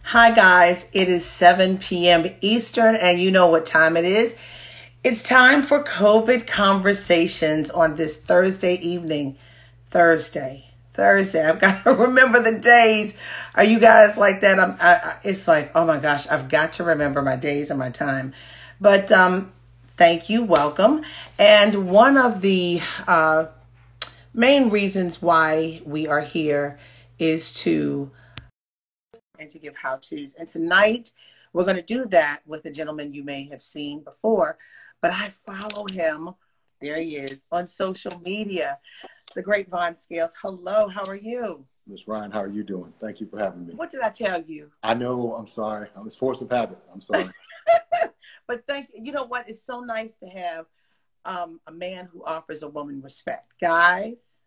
Hi, guys. It is 7 p.m. Eastern, and you know what time it is. It's time for COVID conversations on this Thursday evening. Thursday. I've got to remember the days. Are you guys like that? It's like, oh my gosh, I've got to remember my days and my time. But thank you. Welcome. And one of the main reasons why we are here is to give how-tos. And tonight we're going to do that with a gentleman you may have seen before, but I follow him. There he is on social media, the great Von Scales. Hello, how are you? Ms. Ryan, how are you doing? Thank you for having me. What did I tell you? I know, I'm sorry. I'm this force of habit. I'm sorry. But thank you. You know what? It's so nice to have a man who offers a woman respect. Guys,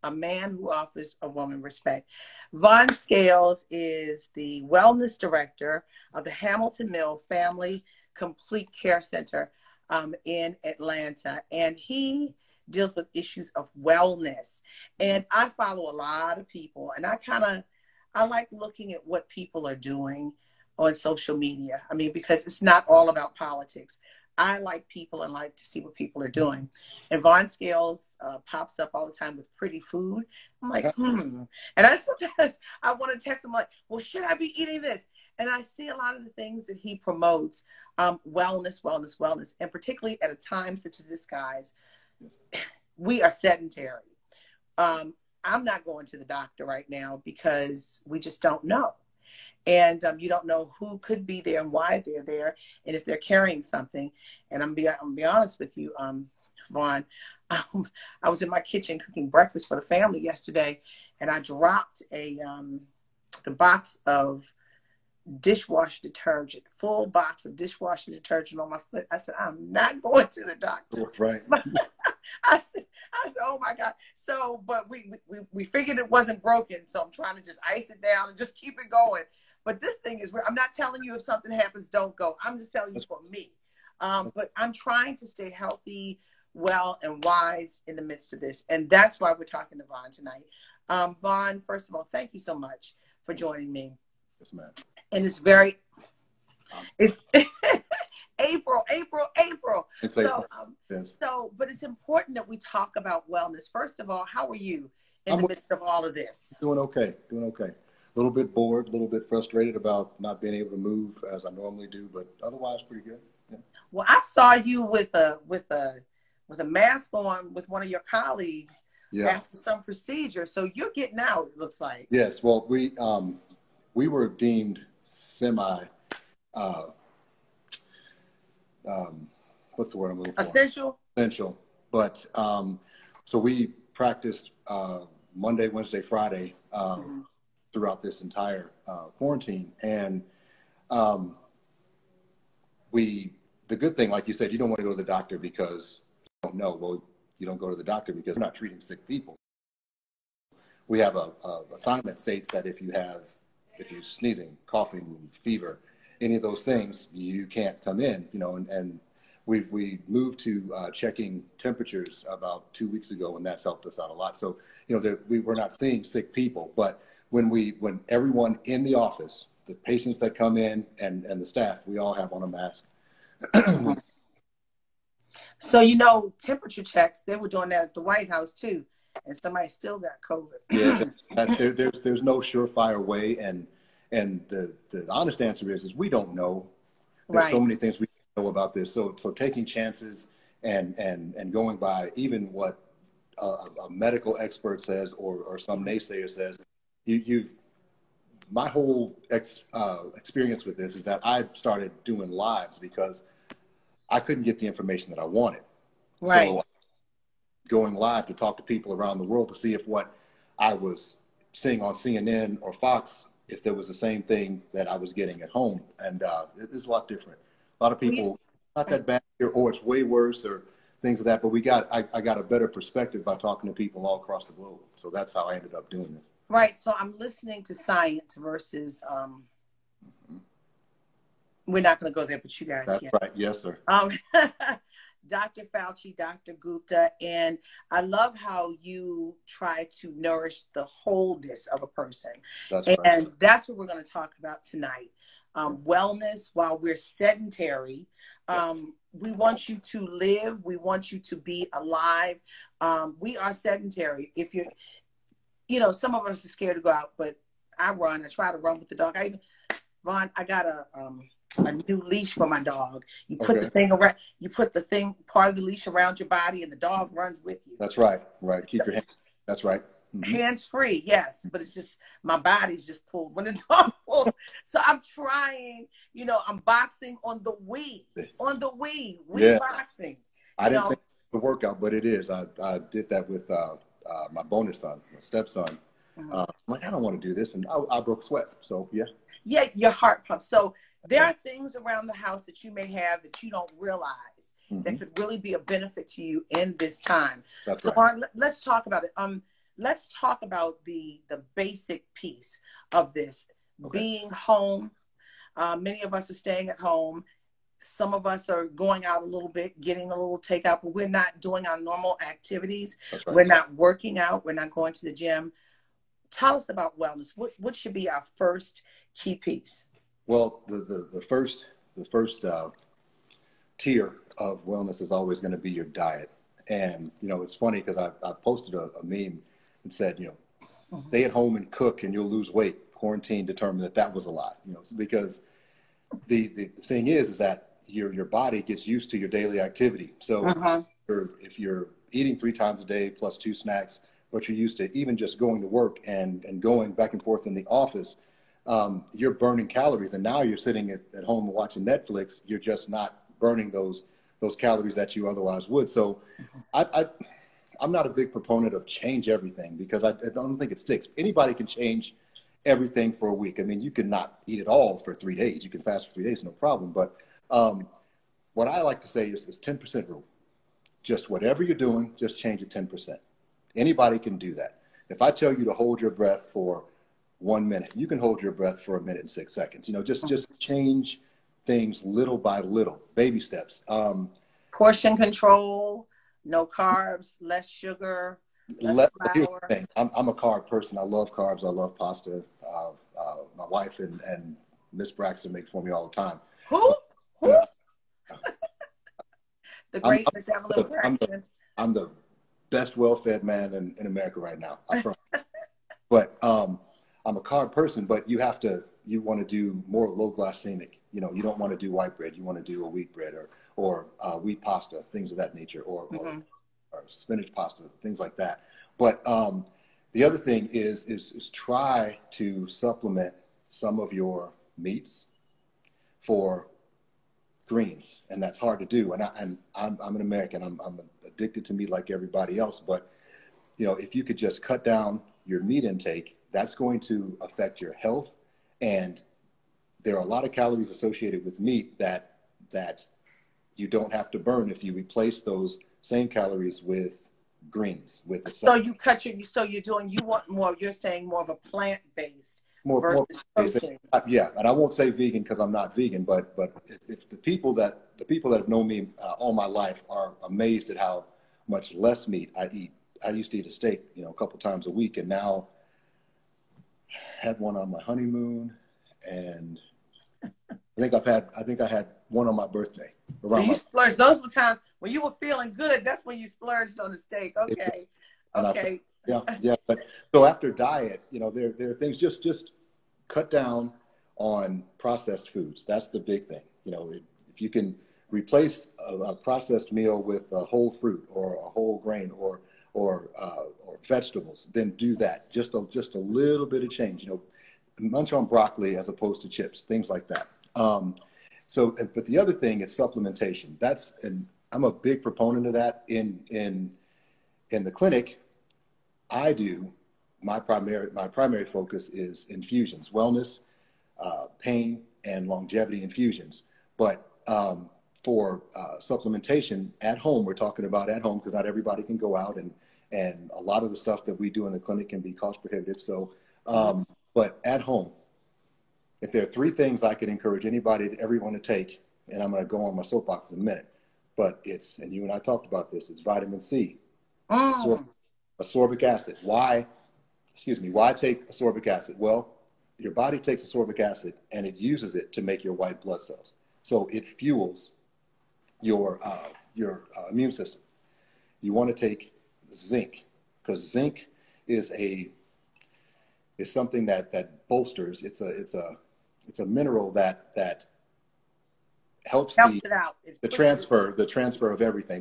a man who offers a woman respect. Von Scales is the wellness director of the Hamilton Mill Family Complete Care Center in Atlanta. And he deals with issues of wellness. And I follow a lot of people, and I like looking at what people are doing on social media. I mean, because it's not all about politics. I like people and like to see what people are doing. And Von Scales pops up all the time with pretty food. I'm like, And sometimes I want to text him like, well, should I be eating this? And I see a lot of the things that he promotes, wellness. And particularly at a time such as this, guys, we are sedentary. I'm not going to the doctor right now because we just don't know. And you don't know who could be there and why they're there, and if they're carrying something. And I'm gonna be honest with you, Vaughn. I was in my kitchen cooking breakfast for the family yesterday, and I dropped the box of dishwasher detergent, full box of dishwasher detergent on my foot. I said, I'm not going to the doctor. Right. I said, oh my God. So, but we figured it wasn't broken, so I'm trying to just ice it down and just keep it going. But this thing is, I'm not telling you if something happens, don't go. I'm just telling you for me. But I'm trying to stay healthy, well, and wise in the midst of this. And that's why we're talking to Vaughn tonight. Vaughn, first of all, thank you so much for joining me. Yes, ma'am. And it's April. It's so, April. Yes. But it's important that we talk about wellness. First of all, how are you in the midst of all of this? Doing okay. A little bit bored, a little bit frustrated about not being able to move as I normally do, but otherwise pretty good. Yeah. Well, I saw you with a mask on with one of your colleagues after some procedure. So you're getting out, it looks like. Yes. Well, we were deemed semi what's the word I'm looking for? Essential. But so we practiced Monday, Wednesday, Friday throughout this entire quarantine. And the good thing, like you said, you don't want to go to the doctor because you don't know. Well, you don't go to the doctor because we're not treating sick people. We have a sign that states that if you're sneezing, coughing, fever, any of those things, you can't come in, and we moved to checking temperatures about 2 weeks ago, and that's helped us out a lot. So, we're not seeing sick people, but when everyone in the office, the patients that come in and the staff, we all have on a mask. So, temperature checks, they were doing that at the White House too, and somebody still got COVID. Yeah, there's no surefire way, and the honest answer is we don't know. There's so many things we don't know about this. So taking chances and going by even what a medical expert says or some naysayer says, my whole experience with this is that I started doing lives because I couldn't get the information that I wanted. Right. So going live to talk to people around the world to see if what I was seeing on CNN or Fox, if there was the same thing that I was getting at home. And it's a lot different. A lot of people, not that bad here, or it's way worse, or things like that. But I got a better perspective by talking to people all across the globe. So that's how I ended up doing this. Right. So I'm listening to science versus, we're not going to go there, but you guys That's can. right. Yes, sir. Dr. Fauci, Dr. Gupta, and I love how you try to nourish the wholeness of a person. That's and right. that's what we're going to talk about tonight. Wellness while we're sedentary. We want you to live. We want you to be alive. We are sedentary. If you're, some of us are scared to go out, but I run. I try to run with the dog. Vaughn, I got a new leash for my dog. You put the thing around. You put the thing, part of the leash around your body, and the dog runs with you. That's right. Right. Keep your hands. That's right. Mm-hmm. Hands free, yes, but it's just my body's just pulled when the dog pulls. So I'm trying. I'm boxing on the Wii. Wii boxing. I didn't think it was a workout, but it is. I did that with my bonus son, my stepson. I'm like, I don't want to do this, and I broke sweat. So yeah, your heart pumps. So there are things around the house that you may have that you don't realize that could really be a benefit to you in this time. That's right. Let's talk about it. Let's talk about the basic piece of this, being home. Many of us are staying at home. Some of us are going out a little bit, getting a little takeout, but we're not doing our normal activities. That's right. We're not working out. We're not going to the gym. Tell us about wellness. What should be our first key piece? Well, the first tier of wellness is always going to be your diet. And, it's funny because I posted a meme and said, stay at home and cook and you'll lose weight. Quarantine determined that was a lie, because the thing is that your body gets used to your daily activity. So if you're eating 3 times a day plus 2 snacks, but you're used to even just going to work and going back and forth in the office, you're burning calories. And now you're sitting at home watching Netflix. You're just not burning those calories that you otherwise would. So I'm not a big proponent of change everything because I don't think it sticks. Anybody can change everything for a week. I mean, you can not eat at all for 3 days. You can fast for 3 days, no problem. But what I like to say is 10% rule. Just whatever you're doing, just change it 10%. Anybody can do that. If I tell you to hold your breath for 1 minute, you can hold your breath for 1 minute and 6 seconds. Just change things little by little, baby steps. Portion control, no carbs, less sugar, less flour. I'm a carb person. I love carbs. I love pasta. My wife and Miss Braxton make for me all the time. Who? The great Miss Evelyn Braxton. I'm the best well-fed man in America right now. But I'm a carb person, but you want to do more low glycemic. You don't want to do white bread. You want to do a wheat bread or wheat pasta, things of that nature, or spinach pasta, things like that. But the other thing is try to supplement some of your meats for greens, and that's hard to do. And I'm an American. I'm addicted to meat like everybody else. But if you could just cut down your meat intake, that's going to affect your health. And there are a lot of calories associated with meat that you don't have to burn if you replace those same calories with greens. So you want more. You're saying more of a plant-based. More protein. Yeah, and I won't say vegan because I'm not vegan, but if the people that have known me all my life are amazed at how much less meat I eat. I used to eat a steak, a couple times a week, and now had one on my honeymoon, and I think I had one on my birthday. So you splurged. Those were times when you were feeling good. That's when you splurged on the steak. Okay. Okay. Yeah. But so after diet, there are things, just cut down on processed foods. That's the big thing. If you can replace a processed meal with a whole fruit or a whole grain or vegetables, then do that. Just a little bit of change. Munch on broccoli as opposed to chips, things like that. But the other thing is supplementation. And I'm a big proponent of that in the clinic. My primary focus is infusions, wellness, pain, and longevity infusions. But for supplementation at home, we're talking about at home because not everybody can go out, and a lot of the stuff that we do in the clinic can be cost prohibitive. So, but at home, if there are 3 things I could encourage everyone to take, and I'm going to go on my soapbox in a minute. but it's, and you and I talked about this, it's vitamin C, Mm. ascorbic acid. Why take ascorbic acid? Well, your body takes ascorbic acid and it uses it to make your white blood cells. So it fuels your immune system. You want to take zinc, because zinc is something that bolsters. It's a mineral that helps Helps it out. the transfer of everything,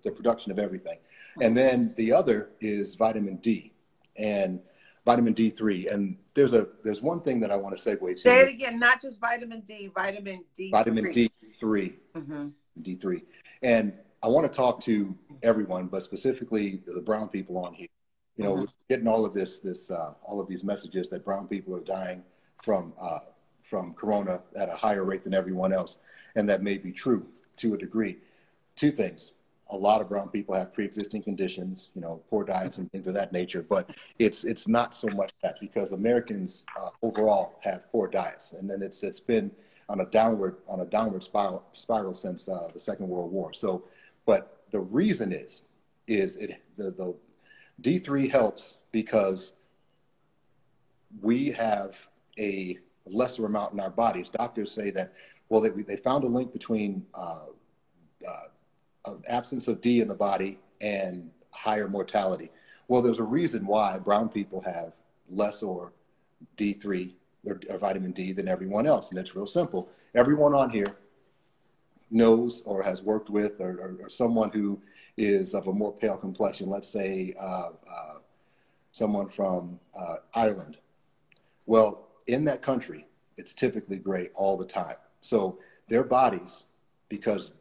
the production of everything. And then the other is vitamin D and vitamin D3. And there's one thing that I want to segue to. Say it again, not just vitamin D, vitamin D3. Vitamin D3. Mm-hmm. D3. And I want to talk to everyone, but specifically the brown people on here. You know, we're getting all of all of these messages that brown people are dying from corona at a higher rate than everyone else. And that may be true to a degree. Two things. A lot of brown people have pre-existing conditions, you know, poor diets and things of that nature. But it's not so much that, because Americans overall have poor diets. And then it's been on a downward spiral since the Second World War. So, but the reason is the D3 helps because we have a lesser amount in our bodies. Doctors say that, well, they found a link between absence of D in the body and higher mortality. Well, there's a reason why brown people have less or D3 or vitamin D than everyone else. And it's real simple. Everyone on here knows or has worked with or someone who is of a more pale complexion, let's say someone from Ireland. Well, in that country, it's typically gray all the time. So their bodies, because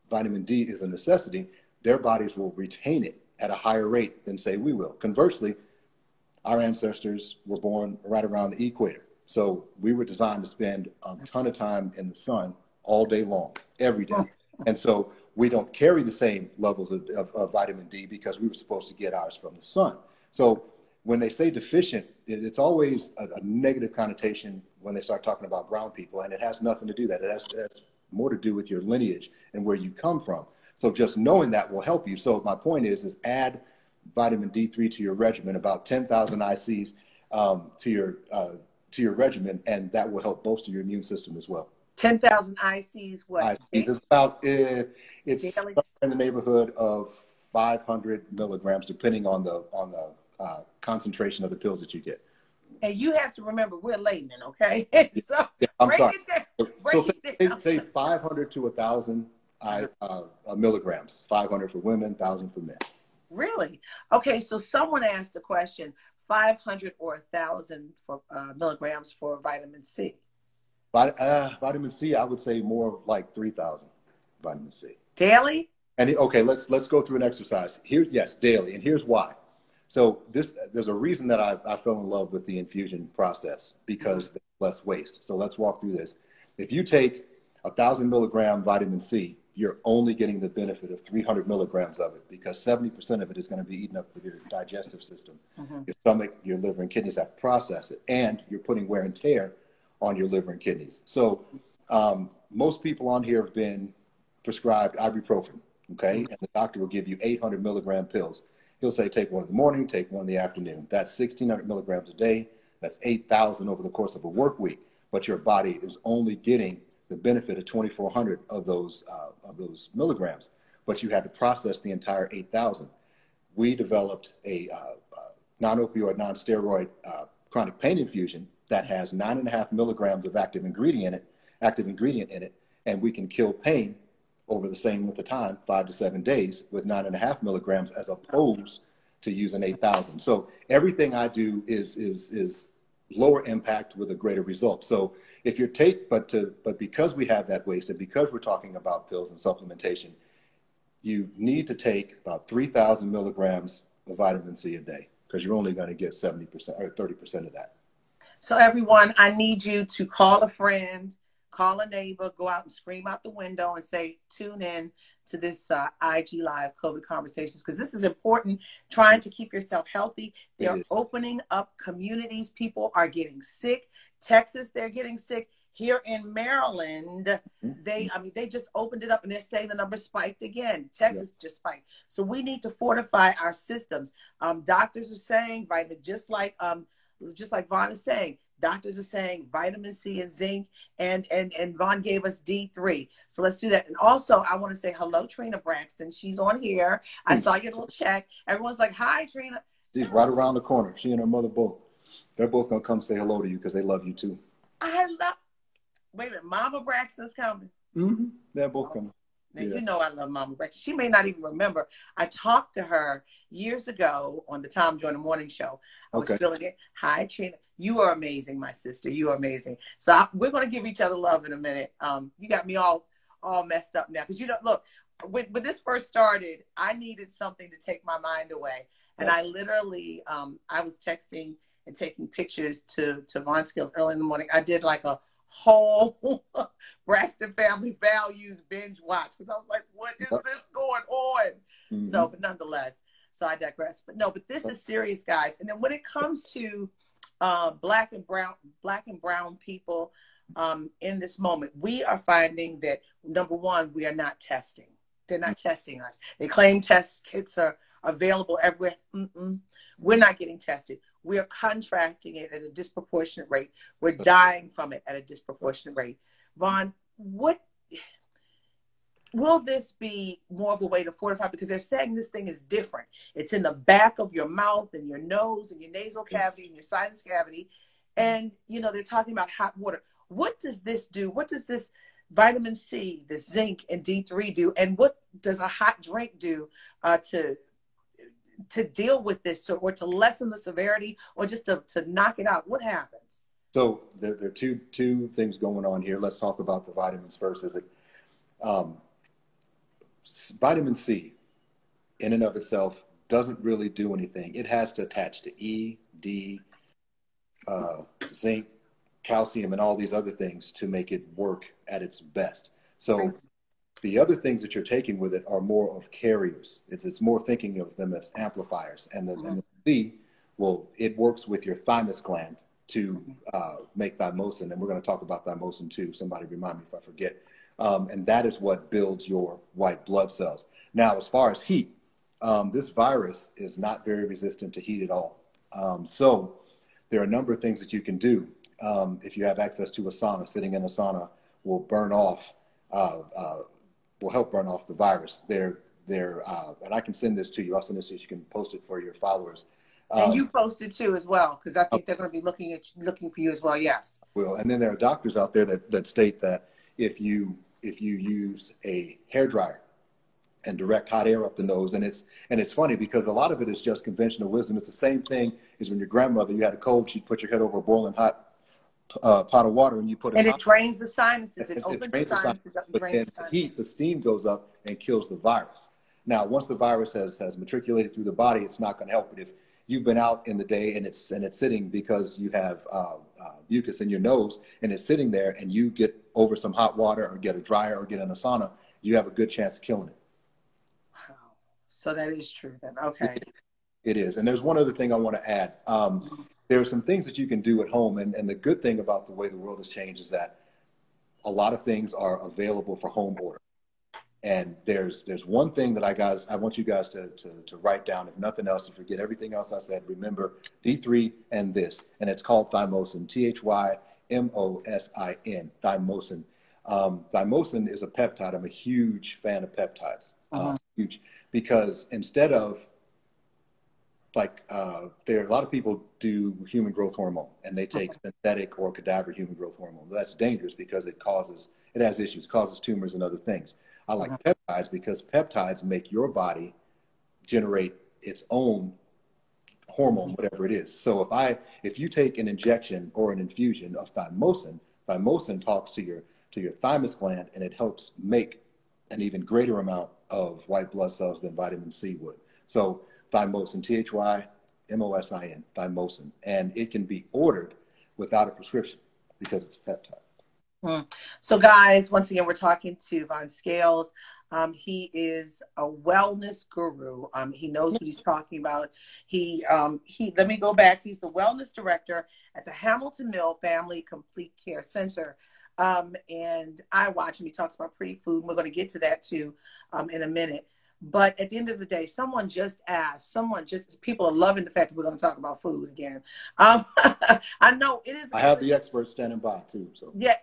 vitamin D is a necessity, their bodies will retain it at a higher rate than, say, we will. Conversely, our ancestors were born right around the equator. So we were designed to spend a ton of time in the sun all day long, every day. And so we don't carry the same levels of vitamin D because we were supposed to get ours from the sun. So when they say deficient, it's always a negative connotation when they start talking about brown people, and it has nothing to do with that. It has more to do with your lineage and where you come from. So just knowing that will help you. So my point is add vitamin D3 to your regimen, about 10,000 ICs to your regimen, and that will help bolster your immune system as well. 10,000 ICs, what? ICs is about, it's somewhere in the neighborhood of 500 milligrams, depending on the concentration of the pills that you get. And you have to remember, we're laymen, okay? So yeah, I'm break sorry. it down. Say 500 to 1,000 milligrams. 500 for women, 1,000 for men. Really? Okay, so someone asked the question, 500 or 1,000 for milligrams for vitamin C. Vitamin C, I would say more like 3,000 vitamin C. Daily? And okay, let's go through an exercise. Yes, daily, and here's why. So there's a reason that I fell in love with the infusion process, because there's less waste. So let's walk through this. If you take 1,000 milligram vitamin C, you're only getting the benefit of 300 milligrams of it, because 70% of it is going to be eaten up with your digestive system. Your stomach, your liver, and kidneys have to process it, and you're putting wear and tear on your liver and kidneys. So most people on here have been prescribed ibuprofen, okay? And the doctor will give you 800 milligram pills. He'll say, take one in the morning, take one in the afternoon. That's 1,600 milligrams a day. That's 8,000 over the course of a work week. But your body is only getting the benefit of 2,400 of those milligrams. But you had to process the entire 8,000. We developed a non-opioid, non-steroid chronic pain infusion that has 9.5 milligrams of active ingredient in it, and we can kill pain over the same length of time, 5 to 7 days, with 9.5 milligrams, as opposed to using 8,000. So everything I do is lower impact with a greater result. So if you but because we have that waste, and because we're talking about pills and supplementation, you need to take about 3,000 milligrams of vitamin C a day, because you're only going to get 70% or 30% of that. So everyone, I need you to call a friend, call a neighbor, go out and scream out the window and say, tune in to this IG Live COVID Conversations, because this is important, trying to keep yourself healthy. They're opening up communities. People are getting sick. Texas, they're getting sick. Here in Maryland, Mhm. they just opened it up and they're saying the number spiked again. Texas Yeah. just spiked. So we need to fortify our systems. Doctors are saying vitamin, just like Vaughn is saying, doctors are saying vitamin C and zinc, and Vaughn gave us D3. So let's do that. And also, I want to say hello, Trina Braxton. She's on here. I saw your little check. Everyone's like, hi, Trina. She's right around the corner. She and her mother both. They're both gonna come say hello to you because they love you too. I love, wait a minute, Mama Braxton's coming. Mm-hmm. They're both coming. Now, Yeah. you know I love Mama Braxton. She may not even remember. I talked to her years ago on the Tom Joyner Morning Show. I was Okay. feeling it. Hi, Trina. You are amazing, my sister. You are amazing. So we're going to give each other love in a minute. You got me all messed up now. Because, look, when this first started, I needed something to take my mind away. And Yes. I literally, I was texting and taking pictures to Von Skills early in the morning. I did like a whole Braxton Family Values binge watch because I was like, what is this going on? Mm-hmm. So, but nonetheless, so I digress. But no, but this is serious, guys. And then when it comes to black and brown people in this moment, we are finding that, number one, we are not testing. They're not testing us. They claim test kits are available everywhere. We're not getting tested. We are contracting it at a disproportionate rate. We're dying from it at a disproportionate rate. Vaughn, what will this be more of a way to fortify? Because they're saying this thing is different. It's in the back of your mouth and your nose and your nasal cavity and your sinus cavity. And, they're talking about hot water. What does this do? What does this vitamin C, the zinc, and D3 do? And what does a hot drink do to deal with this, or to lessen the severity, or just to knock it out? What happens? So there are two things going on here. Let's talk about the vitamins first. Vitamin C in and of itself doesn't really do anything. It has to attach to E, D, zinc, calcium, and all these other things to make it work at its best. So the other things that you're taking with it are more of carriers. It's more thinking of them as amplifiers. And the C, well, it works with your thymus gland to make thymosin. And we're going to talk about thymosin too. Somebody remind me if I forget. And that is what builds your white blood cells. Now, as far as heat, this virus is not very resistant to heat at all. So there are a number of things that you can do. If you have access to a sauna, sitting in a sauna will burn off, will help burn off the virus. And I can send this to you. I'll send this so you can post it for your followers. And you posted too as well, because I think they're going to be looking for you as well. Yes. Well, and then there are doctors out there that state that if you use a hairdryer and direct hot air up the nose, and it's funny because a lot of it is just conventional wisdom. It's the same thing as when your grandmother, you had a cold, she'd put your head over a boiling hot pot of water and you put it drains the sinuses. It opens the sinuses up and but drains then the sinuses. the heat, the steam goes up and kills the virus. Now, once the virus has matriculated through the body, it's not going to help. But if you've been out in the day and it's sitting because you have mucus in your nose and it's sitting there, and you get over some hot water or get a dryer or get in a sauna, you have a good chance of killing it. Wow. So that is true then. Okay. It is. And there's one other thing I want to add. There are some things that you can do at home. And the good thing about the way the world has changed is that a lot of things are available for home order. And there's one thing that I want you guys to write down. If nothing else, to forget everything else I said, remember D3 and this. And it's called thymosin, ThyMosin, thymosin. Thymosin is a peptide. I'm a huge fan of peptides. Huge. Because instead of there are a lot of people do human growth hormone and they take synthetic or cadaver human growth hormone. That's dangerous because it has issues, causes tumors and other things. I like peptides because peptides make your body generate its own hormone, whatever it is. So if you take an injection or an infusion of thymosin talks to your thymus gland, and it helps make an even greater amount of white blood cells than vitamin C would. So thymosin, ThyMosin, thymosin, and it can be ordered without a prescription because it's a peptide. So guys, once again, we're talking to Von Scales. He is a wellness guru. He knows what he's talking about. He let me go back. He's the wellness director at the Hamilton Mill Family Complete Care Center. And I watch him. He talks about pretty food. And we're going to get to that too in a minute. But at the end of the day, someone just asked, people are loving the fact that we're going to talk about food again. I know it is. I have the experts standing by too. So yeah,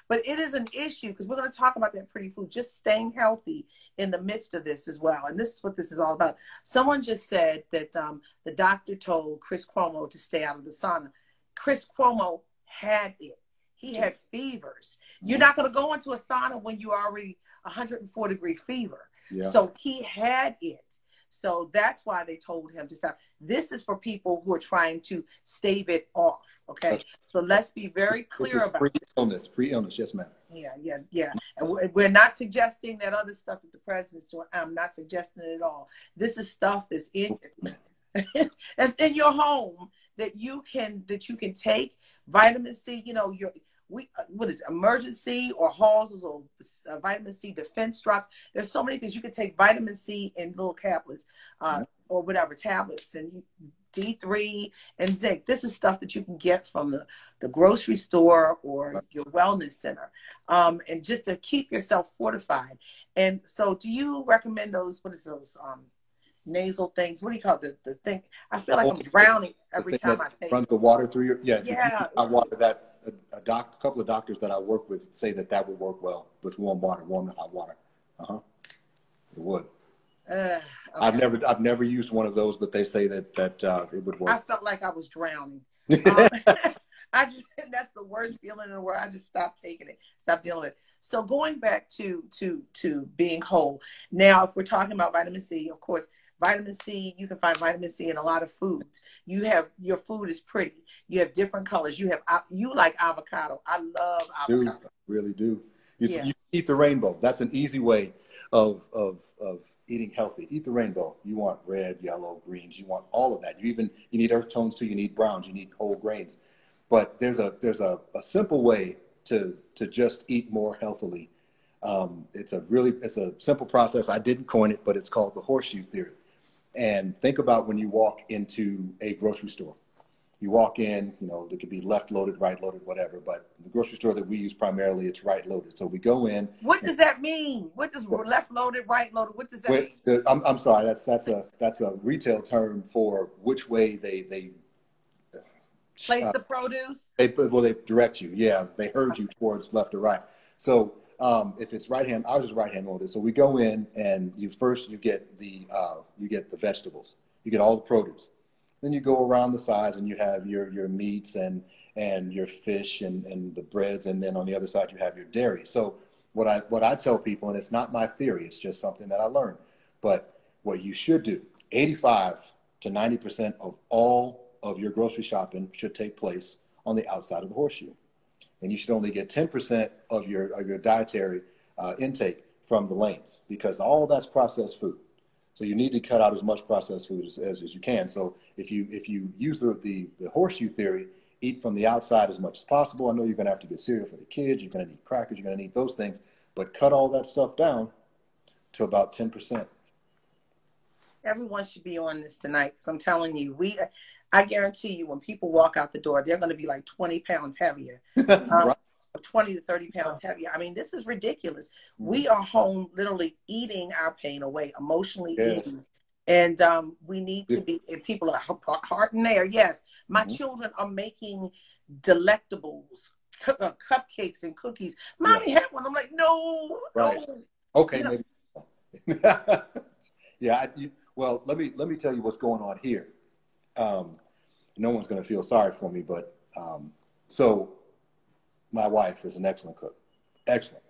but it is an issue because we're going to talk about that pretty food, just staying healthy in the midst of this as well. And this is what this is all about. Someone just said that the doctor told Chris Cuomo to stay out of the sauna. Chris Cuomo had it. He had fevers. You're not going to go into a sauna when you already 104-degree fever. Yeah. So he had it. So that's why they told him to stop. This is for people who are trying to stave it off. Okay. So let's be very clear about pre-illness. Yes, ma'am. Yeah. And we're not suggesting that other stuff that the president's doing. I'm not suggesting it at all. This is stuff that's in that's in your home that you can take. Vitamin C, what is it, emergency or halls or vitamin C defense drops. There's so many things you can take. Vitamin C in little tablets or whatever tablets, and D3 and zinc. This is stuff that you can get from the grocery store or your wellness center, and just to keep yourself fortified. And so, do you recommend those? What is those? Nasal things. What do you call it? The thing? I feel like I'm drowning every time I take. Runs the water through your I water that. A couple of doctors that I work with say that would work well with warm and hot water. It would. Okay. I've never used one of those, but they say that it would work. I felt like I was drowning. That's the worst feeling in the world. I just stopped taking it, stopped dealing with it. So going back to being whole. Now, if we're talking about vitamin C, of course, vitamin C, you can find vitamin C in a lot of foods. Your food is pretty. You have different colors. You like avocado. I love avocado. I really do. You eat the rainbow. That's an easy way of eating healthy. Eat the rainbow. You want red, yellow, greens. You want all of that. You need earth tones too. You need browns. You need whole grains. But there's a simple way to just eat more healthily. It's a simple process. I didn't coin it, but it's called the horseshoe theory. And think about when you walk into a grocery store. You walk in, there could be left loaded, right loaded, whatever. But the grocery store that we use primarily, it's right loaded. So we go in. What does that mean? What does left loaded, right loaded? What does that mean? I'm sorry. That's a retail term for which way they place the produce. They direct you. Yeah, they herd you towards left or right. So if it's right hand, ours is right hand loaded. So we go in and you get the vegetables. You get all the produce. Then you go around the sides and you have your meats and your fish and the breads, and then on the other side you have your dairy. So what I tell people, and it's not my theory, it's just something that I learned, but what you should do, 85 to 90% of all of your grocery shopping should take place on the outside of the horseshoe. And you should only get 10% of your dietary intake from the lanes, because all of that's processed food. So you need to cut out as much processed food as you can. So if you use the horseshoe theory, eat from the outside as much as possible. I know you're going to have to get cereal for the kids. You're going to need crackers. You're going to need those things. But cut all that stuff down to about 10%. Everyone should be on this tonight, because I'm telling you, I guarantee you when people walk out the door, they're going to be like 20 pounds heavier. Right. 20 to 30 pounds heavier. I mean, this is ridiculous. We are home literally eating our pain away, emotionally eating. And we need to be, and people are heart and there. Yes, my children are making delectables, cupcakes and cookies. Mommy had one. I'm like, no. Okay, maybe. Well, let me tell you what's going on here. No one's going to feel sorry for me, but so my wife is an excellent cook. Excellent.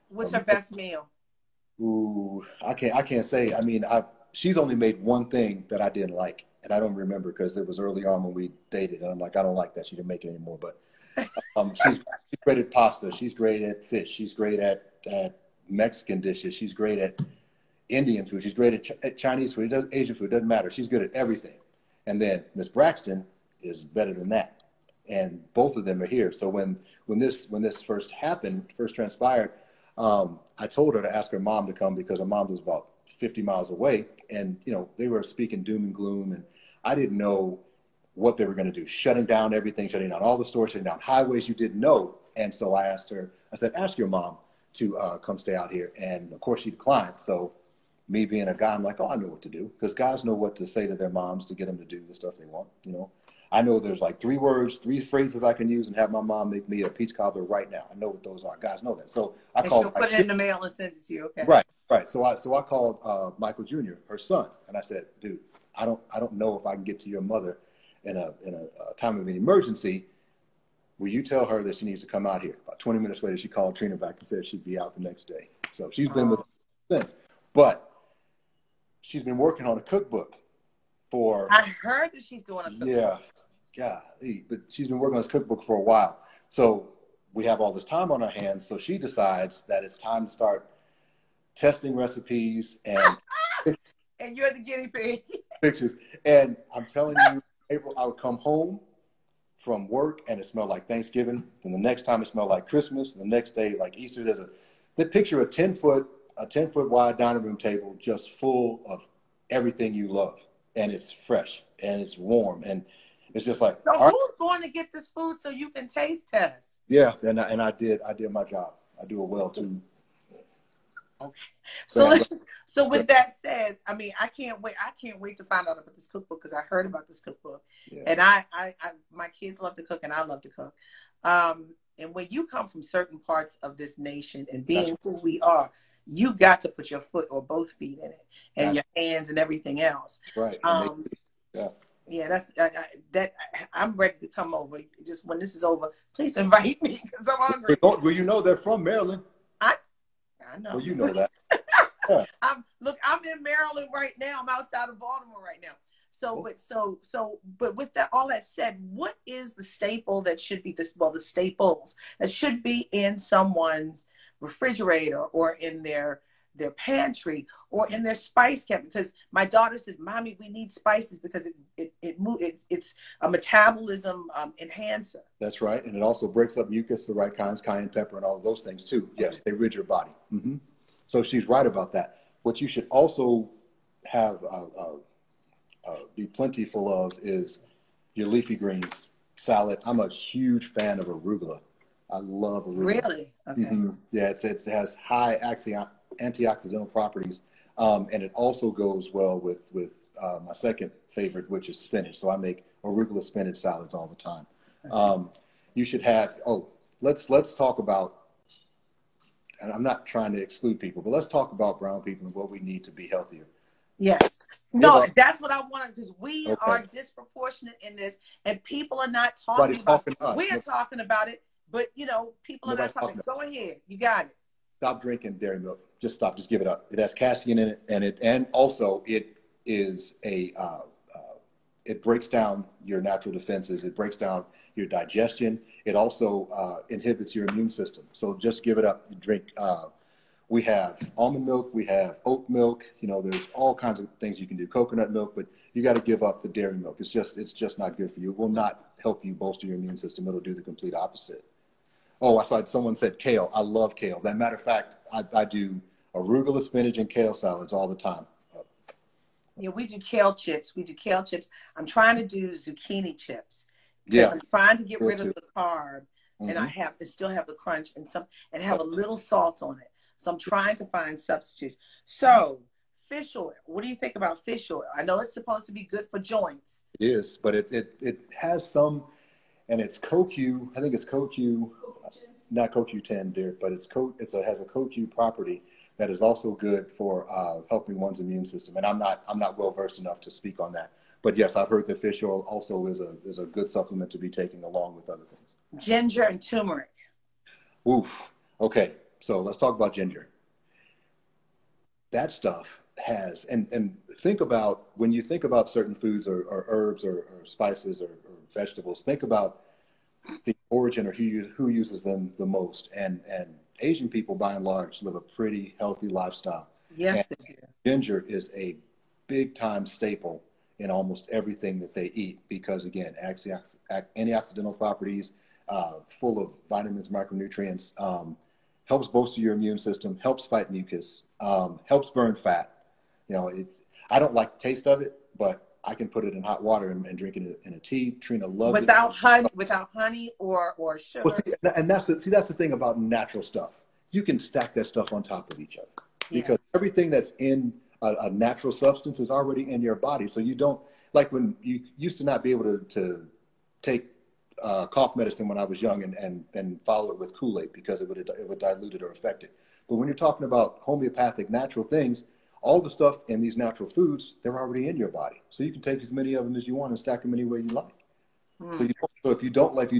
What's her best meal? Ooh, I can't say. I mean, she's only made one thing that I didn't like, and I don't remember because it was early on when we dated, and I'm like, I don't like that. She didn't make it anymore. But she's great at pasta. She's great at fish. She's great at Mexican dishes. She's great at Indian food. She's great at Chinese food. Asian food. It doesn't matter. She's good at everything. And then Miss Braxton is better than that. And both of them are here. So when this first transpired, I told her to ask her mom to come, because her mom was about 50 miles away, and they were speaking doom and gloom, and I didn't know what they were going to do, shutting down everything, shutting down all the stores, shutting down highways you didn't know. And so I asked her, I said, ask your mom to come stay out here. And of course she declined. So me being a guy, I'm like, oh, I know what to do, because guys know what to say to their moms to get them to do the stuff they want. You know, I know there's like 3 words, 3 phrases I can use and have my mom make me a peach cobbler right now. I know what those are. Guys know that. So I called. She'll put it in the mail and send it to you. Okay. Right. So I called Michael Jr., her son, and I said, dude, I don't know if I can get to your mother in a time of an emergency. Will you tell her that she needs to come out here? About 20 minutes later, she called Trina back and said she'd be out the next day. So she's been with us since. But she's been working on a cookbook for. I heard that she's doing a cookbook. Yeah, golly, but she's been working on this cookbook for a while. So we have all this time on our hands. So she decides that it's time to start testing recipes and. And you're the guinea pig. Pictures. And I'm telling you, April, I would come home from work and it smelled like Thanksgiving. And the next time it smelled like Christmas. And the next day, like Easter. They picture a 10-foot wide dining room table just full of everything you love. And it's fresh and it's warm. And it's just like. So who's going to get this food so you can taste test? Yeah. And I did my job. I do it well too. Okay. So with that said, I mean, I can't wait to find out about this cookbook, because I heard about this cookbook. Yeah. And I my kids love to cook and I love to cook. And when you come from certain parts of this nation and being who we are, you got to put your foot or both feet in it, and your hands and everything else. Right. Yeah, I'm ready to come over. Just when this is over, please invite me, because I'm hungry. Well, you know they're from Maryland. I know. Well, you know that. Yeah. I'm in Maryland right now. I'm outside of Baltimore right now. But with that, all that said, what is the staple that should be the staples that should be in someone's refrigerator or in their pantry or in their spice cabinet? Because my daughter says, Mommy, we need spices because it's a metabolism enhancer. That's right. And it also breaks up mucus, the right kinds, cayenne pepper, and all of those things too. Yes, they rid your body. Mm-hmm. So she's right about that. What you should also have be plentiful of is your leafy greens, salad. I'm a huge fan of arugula. I love arugula. Really? Okay. Mm-hmm. Yeah, it has high antioxidant properties, and it also goes well with my second favorite, which is spinach. So I make arugula spinach salads all the time. Okay. You should have. Let's talk about. And I'm not trying to exclude people, but let's talk about brown people and what we need to be healthier. Yes. No, that's what I wanted, because we are disproportionate in this, and people are not talking about it. We are talking about it, but people are not talking. Go ahead, you got it. Stop drinking dairy milk. Just stop. Just give it up. It has casein in it, and also it is it breaks down your natural defenses. It breaks down your digestion. It also inhibits your immune system. So just give it up. You drink. We have almond milk. We have oat milk. There's all kinds of things you can do. Coconut milk, but you got to give up the dairy milk. It's just not good for you. It will not help you bolster your immune system. It'll do the complete opposite. Oh, I saw someone said kale. I love kale. As a matter of fact, I do arugula, spinach, and kale salads all the time. Yeah, we do kale chips. I'm trying to do zucchini chips. Yeah, I'm trying to get rid of the carb, and I still have the crunch and have a little salt on it. So I'm trying to find substitutes. So fish oil. What do you think about fish oil? I know it's supposed to be good for joints. It is, but it has some, and it's CoQ. I think it's CoQ, not CoQ10, dear, but it has a CoQ property that is also good for helping one's immune system. And I'm not well versed enough to speak on that. But yes, I've heard that fish oil also is a good supplement to be taking along with other things. Ginger and turmeric. Oof. Okay, so let's talk about ginger. That stuff has, and think about, when you think about certain foods or herbs or spices or vegetables, think about the origin or who uses them the most. And Asian people, by and large, live a pretty healthy lifestyle. Yes, and they do. Ginger is a big time staple in almost everything that they eat because, again, antioxidant properties, full of vitamins, micronutrients, helps bolster your immune system, helps fight mucus, helps burn fat. I don't like the taste of it, but I can put it in hot water and drink it in a tea. Trina loves it without honey or sugar. Well, see, and that's the thing about natural stuff. You can stack that stuff on top of each other because everything that's in a natural substance is already in your body. So you don't, like when you used to not be able to take cough medicine when I was young and follow it with Kool-Aid because it would dilute it or affect it. But when you're talking about homeopathic natural things, all the stuff in these natural foods, they're already in your body. So you can take as many of them as you want and stack them any way you like. So if you don't like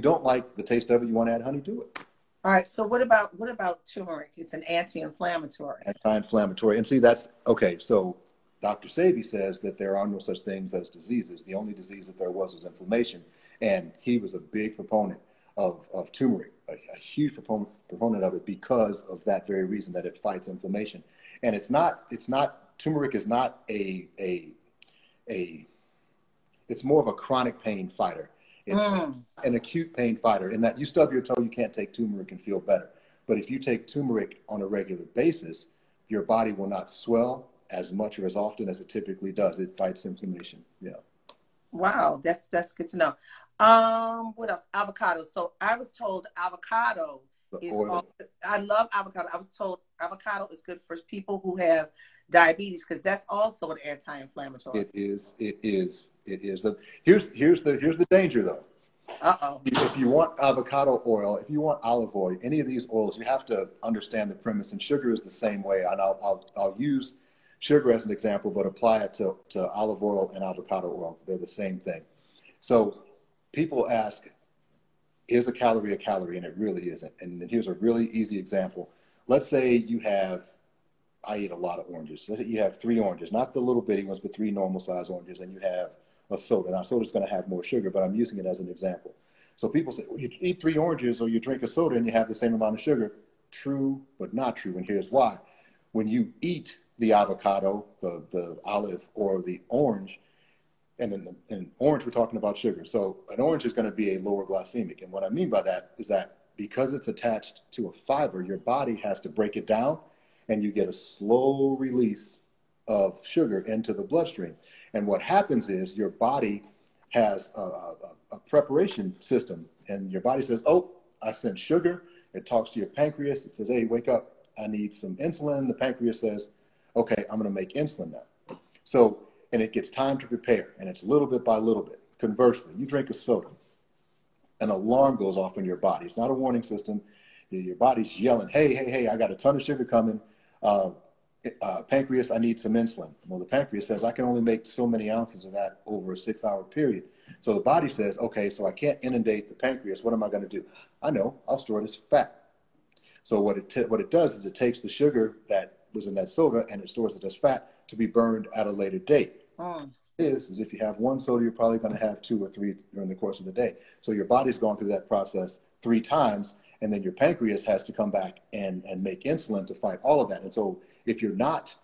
the taste of it, you want to add honey to it. All right. So what about turmeric? It's an anti-inflammatory. Anti-inflammatory. And see, that's okay. So Dr. Sebi says that there are no such things as diseases. The only disease that there was inflammation. And he was a big proponent of turmeric, a huge proponent of it because of that very reason, that it fights inflammation. And turmeric is not it's more of a chronic pain fighter. It's an acute pain fighter in that you stub your toe, you can't take turmeric and feel better. But if you take turmeric on a regular basis, your body will not swell as much or as often as it typically does. It fights inflammation. Yeah. Wow, that's good to know. What else? Avocado. So I was told avocado I love avocado. I was told avocado is good for people who have diabetes because that's also an anti-inflammatory. It is. Here's the danger though. If you want avocado oil, if you want olive oil, any of these oils, you have to understand the premise. And sugar is the same way. And I'll use sugar as an example, but apply it to olive oil and avocado oil. They're the same thing. So people ask, is a calorie a calorie? And it really isn't. And here's a really easy example. Let's say I eat a lot of oranges. Let's say you have 3 oranges, not the little bitty ones, but 3 normal size oranges, and you have a soda. Now, soda's going to have more sugar, but I'm using it as an example. So people say, well, you eat 3 oranges or you drink a soda and you have the same amount of sugar. True, but not true. And here's why. When you eat the avocado, the olive, or the orange, and in orange, we're talking about sugar. So an orange is going to be a lower glycemic. And what I mean by that is that because it's attached to a fiber, your body has to break it down and you get a slow release of sugar into the bloodstream. And what happens is your body has a preparation system, and your body says, oh, I sent sugar. It talks to your pancreas. It says, hey, wake up. I need some insulin. The pancreas says, okay, I'm going to make insulin now. So, and it gets time to prepare, and it's little bit by little bit. Conversely, you drink a soda, an alarm goes off in your body. It's not a warning system. Your body's yelling, hey, I got a ton of sugar coming. Pancreas, I need some insulin. Well, the pancreas says, I can only make so many ounces of that over a 6-hour period. So the body says, okay, so I can't inundate the pancreas. What am I going to do? I know, I'll store it as fat. So what it does is it takes the sugar that was in that soda and it stores it as fat to be burned at a later date. Is if you have 1 soda, you're probably going to have 2 or 3 during the course of the day. So your body's gone through that process 3 times, and then your pancreas has to come back and make insulin to fight all of that. And so if you're not,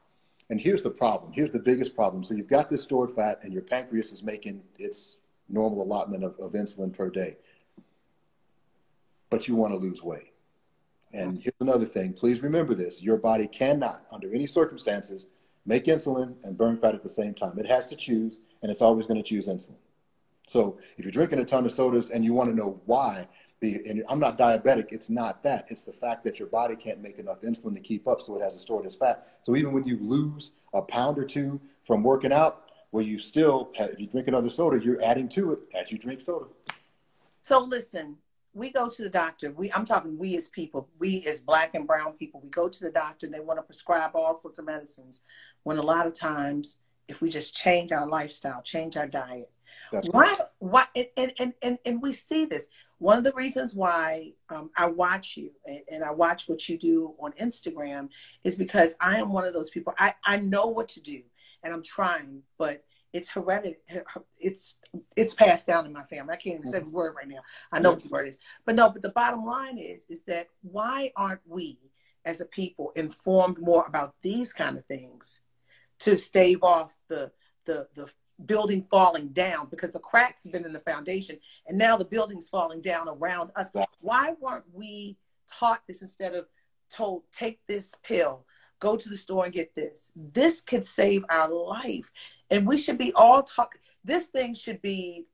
and here's the problem, here's the biggest problem. So you've got this stored fat and your pancreas is making its normal allotment of insulin per day, but you want to lose weight. And here's another thing, please remember this, your body cannot, under any circumstances, make insulin and burn fat at the same time. It has to choose, and it's always going to choose insulin. So if you're drinking a ton of sodas and you want to know why, and I'm not diabetic, it's not that. It's the fact that your body can't make enough insulin to keep up, so it has to store it as fat. So even when you lose a pound or 2 from working out, well, you still, if you drink another soda, you're adding to it as you drink soda. So listen, we go to the doctor. I'm talking we as people, we as Black and brown people, we go to the doctor and they want to prescribe all sorts of medicines. When a lot of times, if we just change our lifestyle, change our diet, why, and we see this. One of the reasons why I watch you and I watch what you do on Instagram is because I am one of those people. I know what to do and I'm trying, but it's hereditary. It's passed down in my family. I can't even say the word right now. I know what the word is, but the bottom line is that why aren't we as a people informed more about these kind of things to stave off the building falling down, because the cracks have been in the foundation and now the building's falling down around us. Why weren't we taught this instead of told, take this pill, go to the store and get this? This could save our life. And we should be all talking. this thing should be,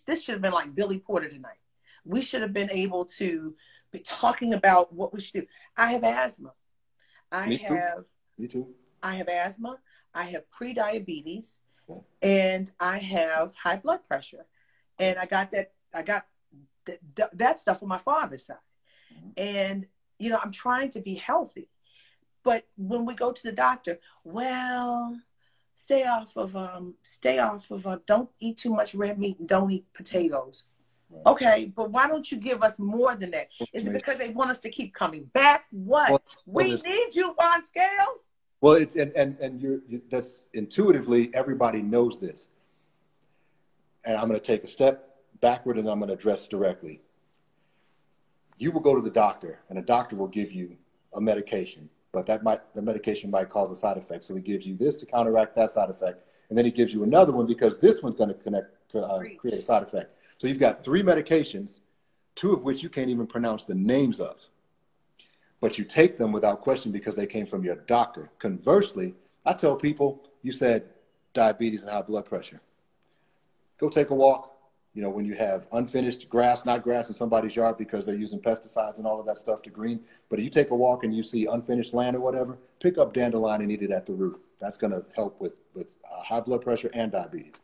this should have been like Billy Porter tonight. We should have been able to be talking about what we should do. I have asthma. Me too. I have asthma. I have pre-diabetes, and I have high blood pressure. And I got that stuff on my father's side. And, you know, I'm trying to be healthy. But when we go to the doctor, well, stay off of, don't eat too much red meat and don't eat potatoes. Right. Okay, but why don't you give us more than that? Is it because they want us to keep coming back? What? We need you, Von Scales. Well, it's and that's intuitively everybody knows this. And I'm going to take a step backward and I'm going to address directly. You will go to the doctor and the doctor will give you a medication, but the medication might cause a side effect. So he gives you this to counteract that side effect. And then he gives you another one because this one's going to create a side effect. So you've got 3 medications, 2 of which you can't even pronounce the names of. But you take them without question because they came from your doctor. Conversely, I tell people, you said diabetes and high blood pressure. Go take a walk. You know, when you have unfinished grass, not grass in somebody's yard because they're using pesticides and all of that stuff to green. But if you take a walk and you see unfinished land or whatever, pick up dandelion and eat it at the root. That's going to help with high blood pressure and diabetes.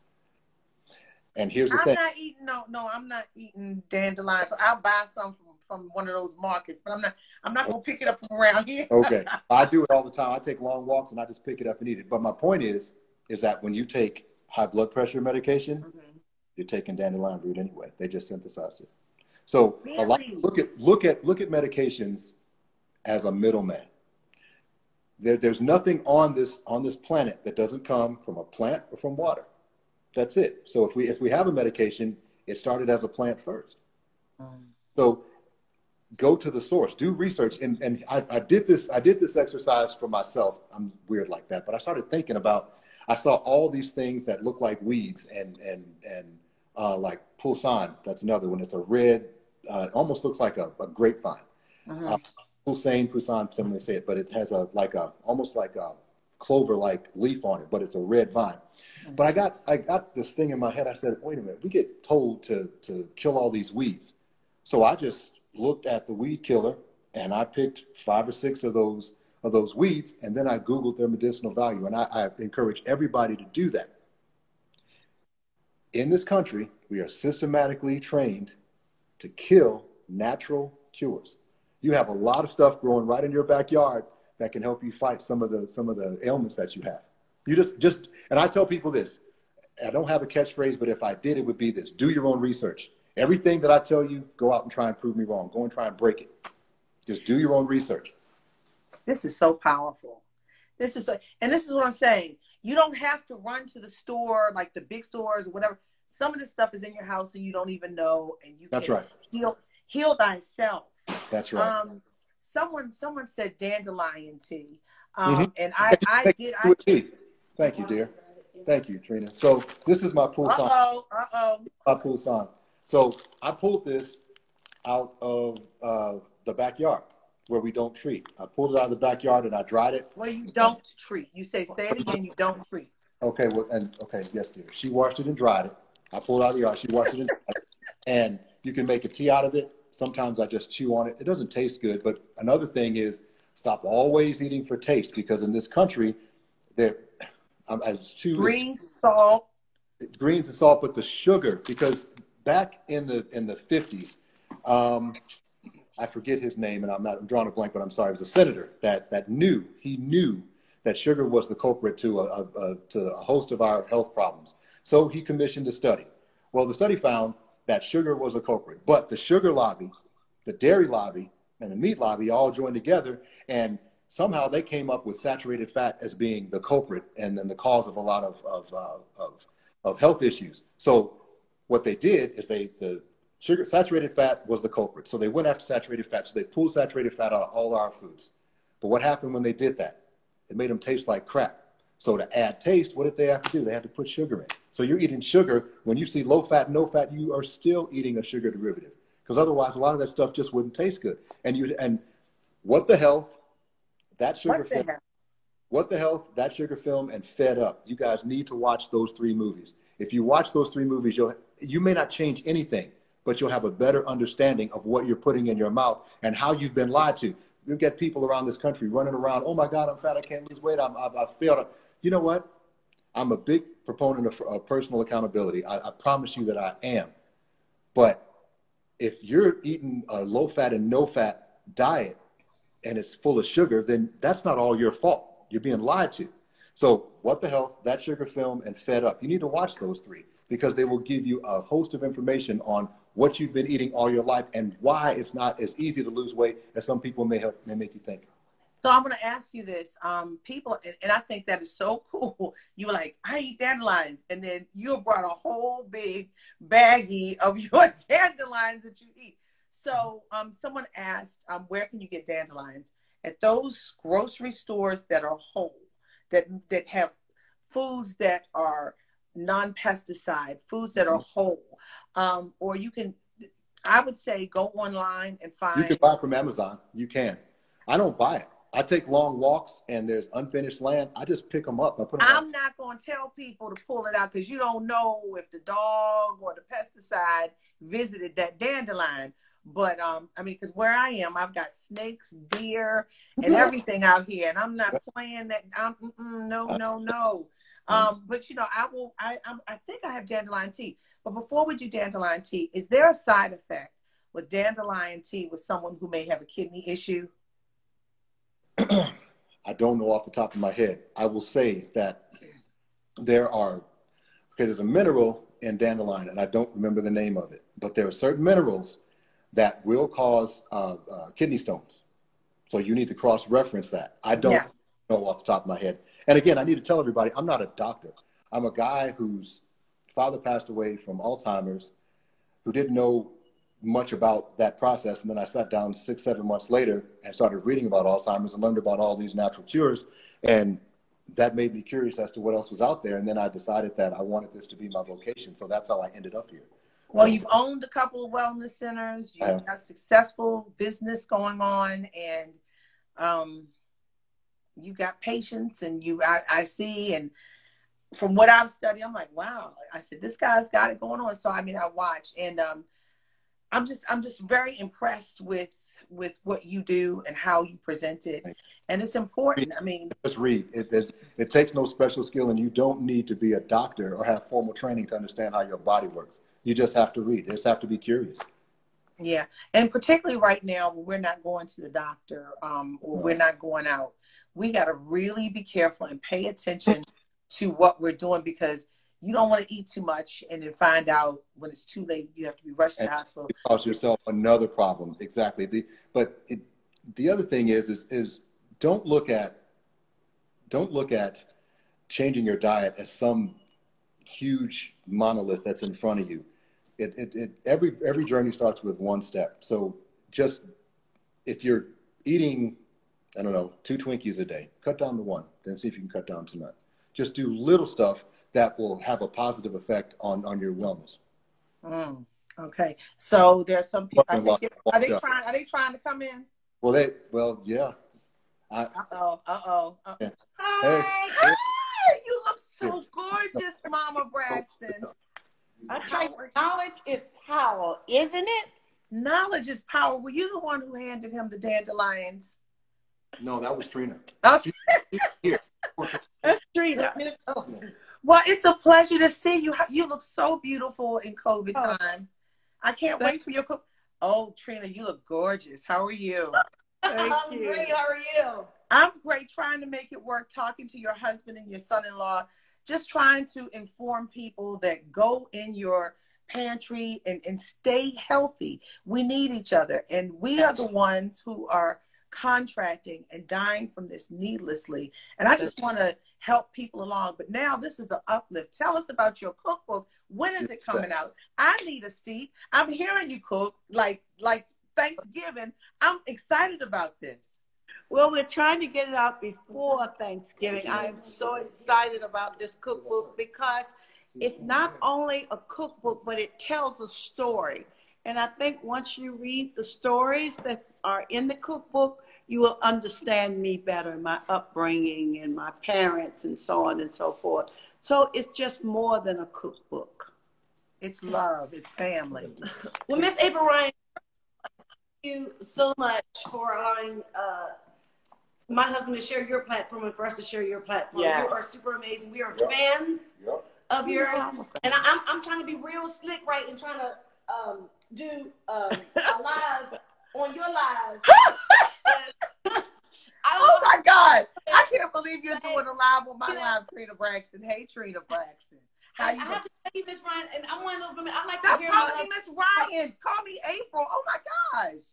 And here's the thing. I'm not eating dandelion. So I'll buy some from one of those markets, but I'm not going to pick it up from around here. Okay. I do it all the time. I take long walks and I just pick it up and eat it. But my point is that when you take high blood pressure medication, you're taking dandelion root anyway. They just synthesized it. So really? Look at medications as a middleman. There's nothing on this planet that doesn't come from a plant or from water. That's it. So if we have a medication, it started as a plant first. So go to the source, do research. And I did this exercise for myself. I'm weird like that, but I started thinking about, I saw all these things that look like weeds and like pulsan. That's another one. It's a red, almost looks like a grapevine. Pulsan, some they say it, but it has almost like a clover-like leaf on it, but it's a red vine. But I got this thing in my head. I said, wait a minute, we get told to kill all these weeds. So I just looked at the weed killer and I picked 5 or 6 of those weeds, and then I Googled their medicinal value. And I encourage everybody to do that. In this country, we are systematically trained to kill natural cures. You have a lot of stuff growing right in your backyard that can help you fight some of the ailments that you have. You just and I tell people this. I don't have a catchphrase, but if I did, it would be this: do your own research. Everything that I tell you, go out and try and prove me wrong. Go and try and break it. Just do your own research. This is so powerful. This is what I'm saying. You don't have to run to the store, like the big stores or whatever. Some of this stuff is in your house and you don't even know, and you That's can right. heal thyself. That's right. Someone said dandelion tea. And Thank you, dear. Thank you, Trina. So this is my pulsan. My pulsan. So I pulled this out of the backyard where we don't treat. I pulled it out of the backyard and I dried it. Well, you don't treat. You say it again. You don't treat. Okay. Well, yes, dear. She washed it and dried it. I pulled it out of the yard. She washed it and dried it. And you can make a tea out of it. Sometimes I just chew on it. It doesn't taste good. But another thing is, stop always eating for taste, because in this country, greens, salt, but the sugar, because back in the 50s, I forget his name, and I'm drawing a blank, but I'm sorry. It was a senator that knew that sugar was the culprit to a host of our health problems. So he commissioned a study. Well, the study found that sugar was a culprit, but the sugar lobby, the dairy lobby, and the meat lobby all joined together, and somehow they came up with saturated fat as being the culprit and then the cause of a lot of health issues. So what they did is saturated fat was the culprit. So they went after saturated fat. So they pulled saturated fat out of all our foods. But what happened when they did that? It made them taste like crap. So to add taste, what did they have to do? They had to put sugar in. So you're eating sugar. When you see low fat, no fat, you are still eating a sugar derivative, because otherwise a lot of that stuff just wouldn't taste good. And What the Health, that sugar film, What the Health, that sugar film, and Fed Up. You guys need to watch those 3 movies. If you watch those 3 movies, you may not change anything, but you'll have a better understanding of what you're putting in your mouth and how you've been lied to. You get people around this country running around, oh my God, I'm fat, I can't lose weight, I failed. You know what? I'm a big proponent of personal accountability. I promise you that I am. But if you're eating a low-fat and no-fat diet and it's full of sugar, then that's not all your fault. You're being lied to. So What the Health, That Sugar Film, and Fed Up. You need to watch those 3 because they will give you a host of information on what you've been eating all your life and why it's not as easy to lose weight as some people may make you think. So I'm going to ask you this. People, and I think that is so cool. You were like, I eat dandelions. And then you brought a whole big baggie of your dandelions that you eat. So someone asked, where can you get dandelions? At those grocery stores that are whole, that have foods that are non-pesticide, foods that are whole. Or you can, I would say, go online and find. You can buy from Amazon. You can. I don't buy it. I take long walks and there's unfinished land. I just pick them up. I'm not going to tell people to pull it out because you don't know if the dog or the pesticide visited that dandelion. But I mean, because where I am, I've got snakes, deer, and everything out here, and I'm not playing that. No. But you know, I think I have dandelion tea. But before we do dandelion tea, is there a side effect with dandelion tea with someone who may have a kidney issue? I don't know off the top of my head. I will say that there's a mineral in dandelion, and I don't remember the name of it, but there are certain minerals that will cause kidney stones. So you need to cross-reference that. I don't know off the top of my head. And again, I need to tell everybody, I'm not a doctor. I'm a guy whose father passed away from Alzheimer's, who didn't know much about that process. And then I sat down 6-7 months later and started reading about Alzheimer's and learned about all these natural cures. And that made me curious as to what else was out there. And then I decided that I wanted this to be my vocation. So that's how I ended up here. Well, you've owned a couple of wellness centers. You've got a successful business going on, and you've got patients, and I see, and from what I've studied, I'm like, wow. I said, this guy's got it going on. So I mean, I watch, and I'm just very impressed with what you do and how you present it, and it's important. I mean, just read. It takes no special skill, and you don't need to be a doctor or have formal training to understand how your body works. You just have to read. You just have to be curious. Yeah, and particularly right now, when we're not going to the doctor or we're not going out, we got to really be careful and pay attention to what we're doing, because you don't want to eat too much and then find out when it's too late, you have to be rushed to the hospital. You cause yourself another problem. Exactly. The other thing is don't look at changing your diet as some huge monolith that's in front of you. Every journey starts with one step. So just if you're eating, I don't know, 2 Twinkies a day, cut down to 1, then see if you can cut down to none. Just do little stuff that will have a positive effect on your wellness. Okay. So there are some people, are they trying to come in? Well, yeah. Uh-oh. Yeah. Hi. Hi. You look so gorgeous, Mama Braxton. I tell you, knowledge is power, isn't it? Knowledge is power. Were you the one who handed him the dandelions? No, that was Trina. Okay. Here. That's Trina. Well, it's a pleasure to see you. You look so beautiful in COVID time. I can't wait for your cook. Oh, Trina, you look gorgeous. How are you? Thank you. Great. How are you? I'm great, trying to make it work, talking to your husband and your son-in-law, just trying to inform people that go in your pantry and stay healthy. We need each other, and we are the ones who are contracting and dying from this needlessly. And I just want to help people along. But now this is the uplift. Tell us about your cookbook. When is it coming out? I need a seat. I'm hearing you cook like Thanksgiving. I'm excited about this. Well, we're trying to get it out before Thanksgiving. I am so excited about this cookbook because it's not only a cookbook, but it tells a story. And I think once you read the stories that are in the cookbook, you will understand me better, my upbringing and my parents and so on and so forth. So it's just more than a cookbook. It's love. It's family. Well, Miss April Ryan, thank you so much for allowing my husband to share your platform and for us to share your platform. Yes. You are super amazing. We are fans of yours. And I'm trying to be real slick, right, and trying to do a live on your live. Oh my God. I can't believe you're doing a live on my live, Trina Braxton. Hey, Trina Braxton. How you I have to tell you, Miss Ryan, and I'm one of those women, I like Stop to hear calling my me Miss Ryan. Call me April. Oh my gosh.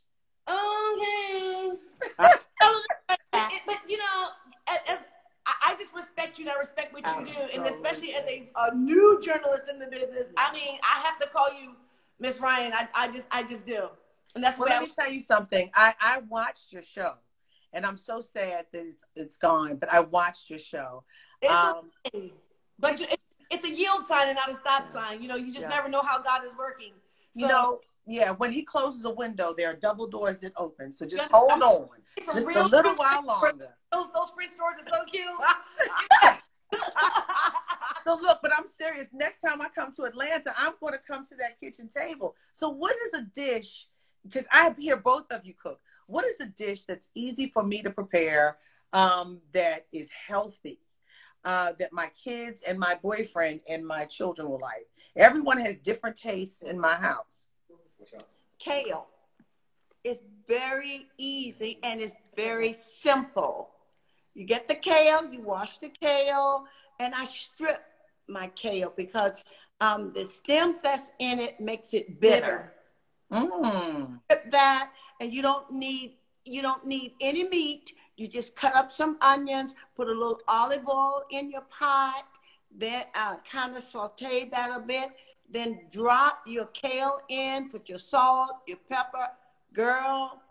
Okay. But you know, as I just respect you and I respect what you do. And especially as a new journalist in the business, I mean, I have to call you Miss Ryan. I just do. And that's Well, what let me tell you something. I watched your show, and I'm so sad that it's gone, but I watched your show. But it's a yield sign and not a stop sign. You know, you just never know how God is working. So, you know, yeah, when he closes a window, there are double doors that open. So just hold on. Just a little while longer. Those French doors are so cute. So look, but I'm serious. Next time I come to Atlanta, I'm going to come to that kitchen table. So what is a dish, because I hear both of you cook, what is a dish that's easy for me to prepare, that is healthy, that my kids and my boyfriend and my children will like? Everyone has different tastes in my house. Kale. It's very easy and it's very simple. You get the kale, you wash the kale, and I strip my kale because the stems that's in it makes it bitter. Strip that, and you don't need any meat. You just cut up some onions, put a little olive oil in your pot, then kind of saute that a bit. Then drop your kale in, put your salt, your pepper. Girl,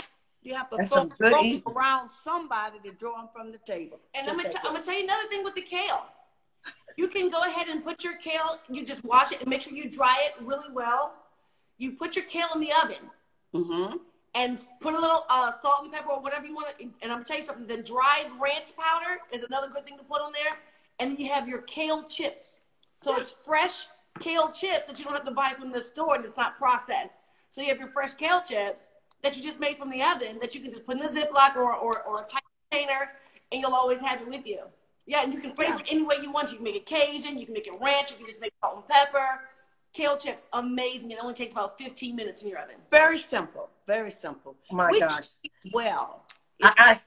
you have to throw around somebody to draw them from the table. And I'm gonna tell you another thing with the kale. You can go ahead and put your kale, you just wash it and make sure you dry it really well. You put your kale in the oven and put a little salt and pepper or whatever you want to. And I'm gonna tell you something, the dried ranch powder is another good thing to put on there. And then you have your kale chips. So it's fresh kale chips that you don't have to buy from the store and it's not processed. So you have your fresh kale chips that you just made from the oven that you can just put in a Ziploc or a tight container and you'll always have it with you. Yeah, and you can flavor it any way you want. You can make it Cajun, you can make it ranch, you can just make salt and pepper. Kale chips, amazing. It only takes about 15 minutes in your oven. Very simple, very simple. Oh my gosh. Well, I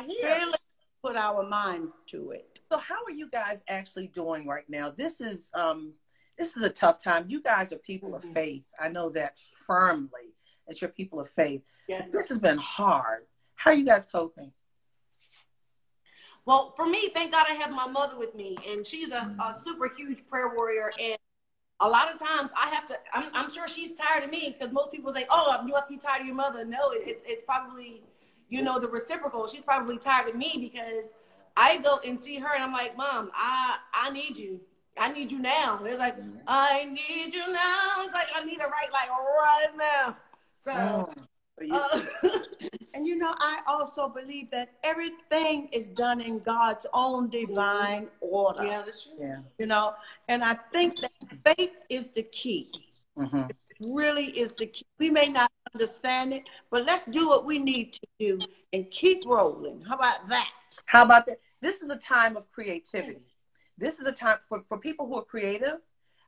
hear. Really put our mind to it. So how are you guys actually doing right now? This is a tough time. You guys are people of faith. I know that firmly, that you're people of faith. Yeah. This has been hard. How are you guys coping? Well, for me, thank God I have my mother with me, and she's a super huge prayer warrior. And a lot of times I have to, I'm sure she's tired of me because most people say, oh, you must be tired of your mother. No, it's probably, you know, the reciprocal. She's probably tired of me because I go and see her and I'm like, Mom, I need you. I need you now. It's like, I need you now. It's like, I need her right now. So, and you know, I also believe that everything is done in God's own divine order. Yeah, that's true. Yeah. You know, and I think that faith is the key. It really is the key. We may not understand it, but let's do what we need to do and keep rolling. How about that? How about that? This is a time of creativity. This is a time for people who are creative.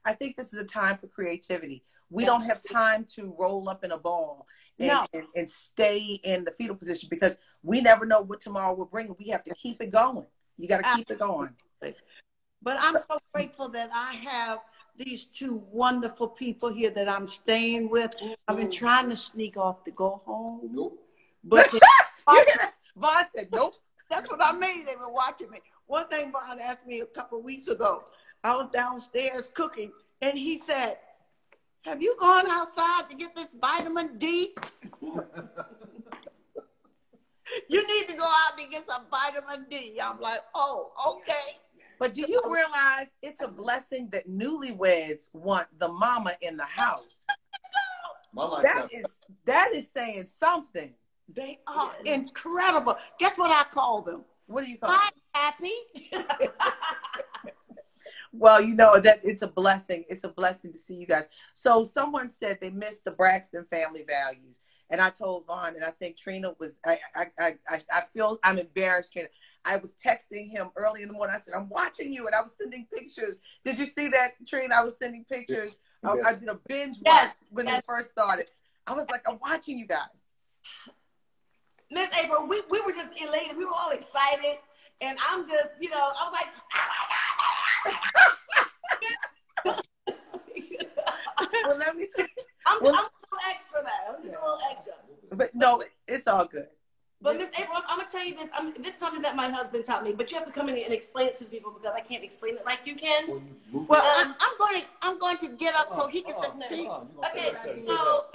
I think this is a time for creativity. We don't have time to roll up in a ball and stay in the fetal position because we never know what tomorrow will bring. We have to keep it going. You got to keep it going. But I'm so grateful that I have these two wonderful people here that I'm staying with. I've been trying to sneak off to go home. Nope. But Vaughn said, nope. That's what I mean. They were watching me. One thing Vaughn asked me a couple of weeks ago, I was downstairs cooking, and he said, have you gone outside to get this vitamin D? You need to go out to get some vitamin D. I'm like, oh, okay. But do you realize it's a blessing that newlyweds want the mama in the house? That is saying something. They are incredible. Guess what I call them? What do you call I'm them? happy. Well, you know that it's a blessing. It's a blessing to see you guys. So someone said they missed the Braxton family values, and I told Vaughn, and I think Trina was. I feel I'm embarrassed, Trina. I was texting him early in the morning. I said, "I'm watching you," and I was sending pictures. Did you see that, Trina? I was sending pictures. I did a binge watch when it first started. I was like, "I'm watching you guys." Miss April, we were just elated. We were all excited. And I'm just, you know, I was like, oh my God. Well, let me tell you. I'm a little extra though. I'm just a little extra. But no, it's all good. But Miss April, I'm gonna tell you this. This is something that my husband taught me. But you have to come in and explain it to people because I can't explain it like you can. Well, I'm going to get up so he can succeed. Okay, so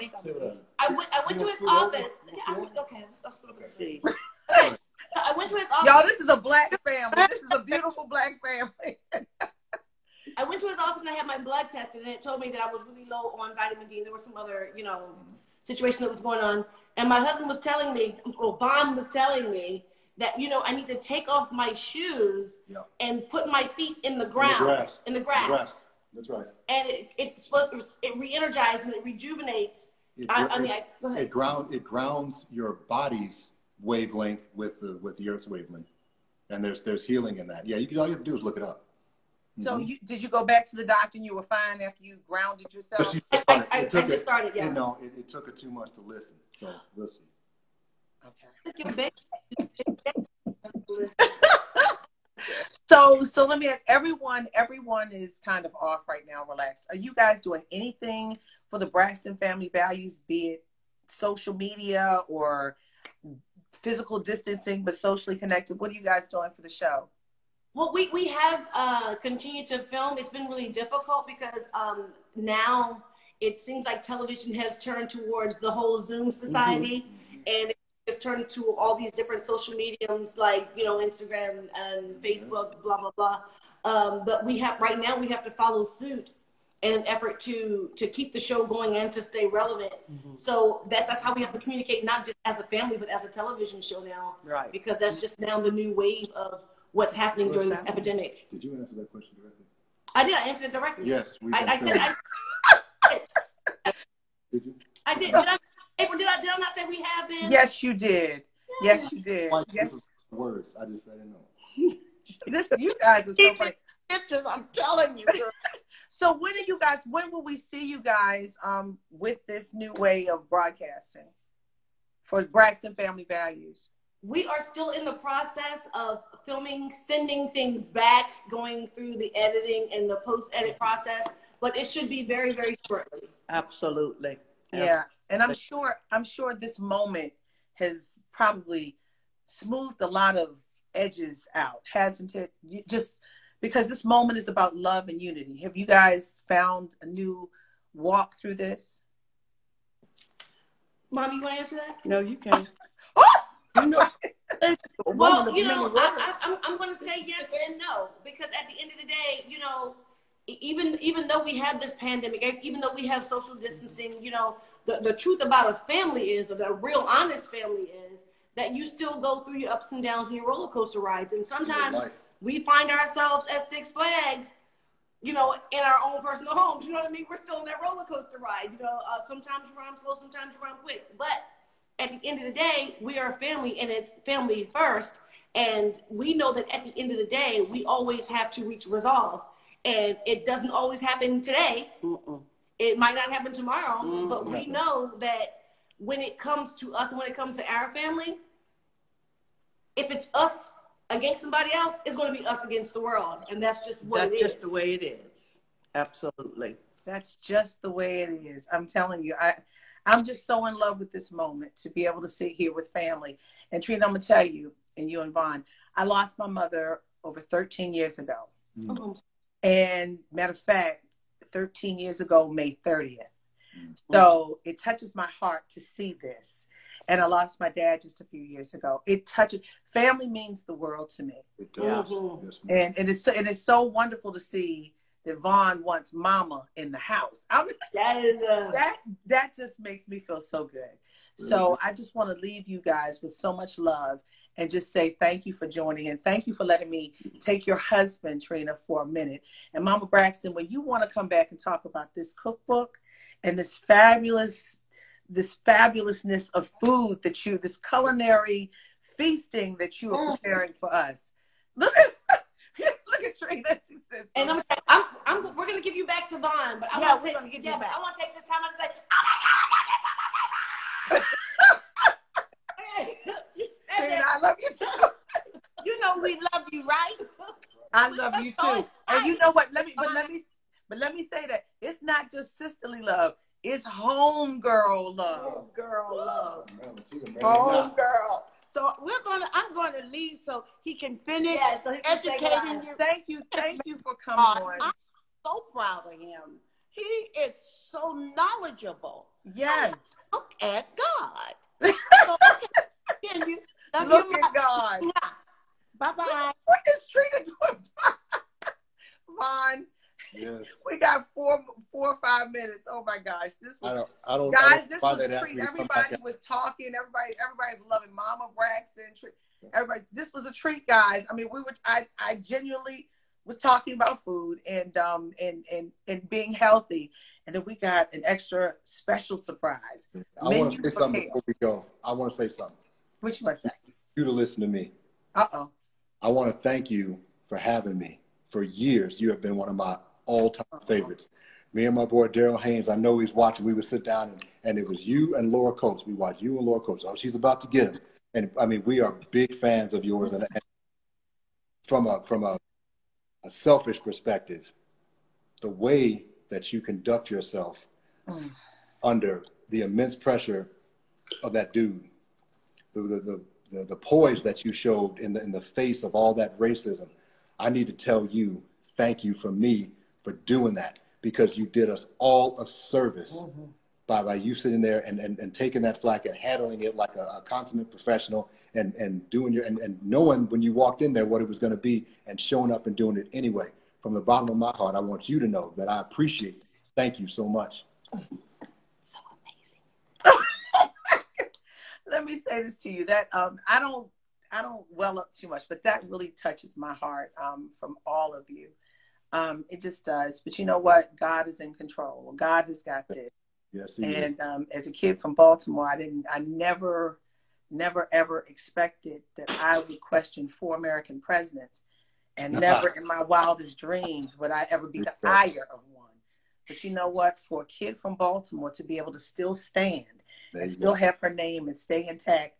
I went to his office. Okay, let's go to see. Okay. I went to his office. Y'all, this is a black family. This is a beautiful black family. I went to his office and I had my blood tested, and it told me that I was really low on vitamin D. And there was some other, you know, situation that was going on. And my husband was telling me, or Vaughn was telling me, that, you know, I need to take off my shoes and put my feet in the ground. In the grass. That's right. And it re-energizes and it rejuvenates. Go ahead. It grounds your body's wavelength with the Earth's wavelength, and there's healing in that. Yeah, all you have to do is look it up. So did you go back to the doctor and you were fine after you grounded yourself? I just started. Yeah. No, it took her too much to listen. So we'll see. Okay. So let me ask everyone is kind of off right now, relaxed. Are you guys doing anything for the Braxton family values, be it social media or physical distancing but socially connected? What are you guys doing for the show? Well, we have continued to film. It's been really difficult because now it seems like television has turned towards the whole Zoom society, and it's turned to all these different social mediums like, you know, Instagram and Facebook, blah, blah, blah. But right now we have to follow suit in an effort to keep the show going and to stay relevant. So that's how we have to communicate, not just as a family, but as a television show now. Right. Because that's just now the new wave of what's happening during this epidemic. Did you answer that question directly? I did. I answered it directly. Yes. I said. Did you? I did. April, did I not say we have been? Yes, you did. Yes, you did. Yes. Words. I just didn't know. Listen, you guys are so funny. Pictures, I'm telling you. So when will we see you guys with this new way of broadcasting for Braxton Family Values? We are still in the process of filming, sending things back, going through the editing and the post-edit process, but it should be very, very shortly. Absolutely. Yeah. And I'm sure this moment has probably smoothed a lot of edges out, hasn't it? Just because this moment is about love and unity. Have you guys found a new walk through this? Mommy, you want to answer that? No, you can. You know, well, you know, I'm going to say yes and no, because at the end of the day, you know, even though we have this pandemic, even though we have social distancing, you know, the truth about a family is, or the real honest family is, that you still go through your ups and downs and your roller coaster rides. And sometimes we find ourselves at Six Flags, you know, in our own personal homes. You know what I mean? We're still in that roller coaster ride. You know, sometimes you run slow, sometimes you run quick. But at the end of the day, we are a family, and it's family first. And we know that at the end of the day, we always have to reach resolve. And it doesn't always happen today. It might not happen tomorrow, but we know that when it comes to us and when it comes to our family, if it's us against somebody else, it's going to be us against the world. And that's just what it is. That's just the way it is. Absolutely. That's just the way it is. I'm telling you, I'm just so in love with this moment to be able to sit here with family. And Trina, I'm going to tell you, and you and Vaughn, I lost my mother over 13 years ago. And matter of fact, 13 years ago, May 30th. So it touches my heart to see this. And I lost my dad just a few years ago. It touches, family means the world to me. It does. And it's so wonderful to see that Vaughn wants mama in the house. I mean, that just makes me feel so good. So I just want to leave you guys with so much love and just say thank you for joining and thank you for letting me take your husband, Trina, for a minute. And Mama Braxton, when you want to come back and talk about this cookbook and this fabulousness of food that this culinary feasting that you are preparing for us. Look at Trina. She said, and we're gonna give you back to Vaughn, but we're gonna give you back. I want to take this time and say, Trina, I love you too. You know we love you, right? I love you too. And you know what? Let me say that it's not just sisterly love. It's homegirl love. Homegirl love. Homegirl. So I'm gonna leave so he can finish educating you. Thank you for coming on. I'm so proud of him. He is so knowledgeable. Yes. Look at God. So, look at God. Bye-bye. What is Trina doing? Vaughn. Yes. We got 4 or 5 minutes. Oh my gosh. This was this was a treat. Everybody was talking. Everybody's loving Mama Braxton. Everybody, this was a treat, guys. I mean, I genuinely was talking about food and being healthy. And then we got an extra special surprise. I want to say something before we go. I want to say something. What you must say? You to listen to me. Uh-oh. I want to thank you for having me. For years, you have been one of my all-time favorites. Me and my boy Daryl Haynes, I know he's watching. We would sit down and it was you and Laura Coates. We watched you and Laura Coates. Oh, she's about to get him. And I mean, we are big fans of yours. And from a selfish perspective, the way that you conduct yourself under the immense pressure of that dude, the poise that you showed in the face of all that racism, I need to tell you, thank you from me for doing that, because you did us all a service by you sitting there and taking that flack and handling it like a consummate professional and doing and knowing when you walked in there what it was going to be and showing up and doing it anyway. From the bottom of my heart, I want you to know that I appreciate it. Thank you so much. So amazing. Let me say this to you, that I don't well up too much, but that really touches my heart from all of you. It just does. But you know what? God is in control. God has got this. Yes, and as a kid from Baltimore, I never ever expected that I would question 4 American presidents, and never in my wildest dreams would I ever be the ire of one. But you know what? For a kid from Baltimore to be able to still stand and still have her name and stay intact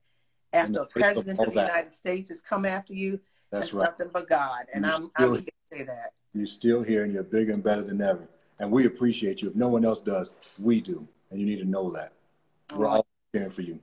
after a president of the United States has come after you, that's nothing but God. And I'm going to say that. You're still here and you're bigger and better than ever. And we appreciate you. If no one else does, we do. And you need to know that. We're all cheering for you.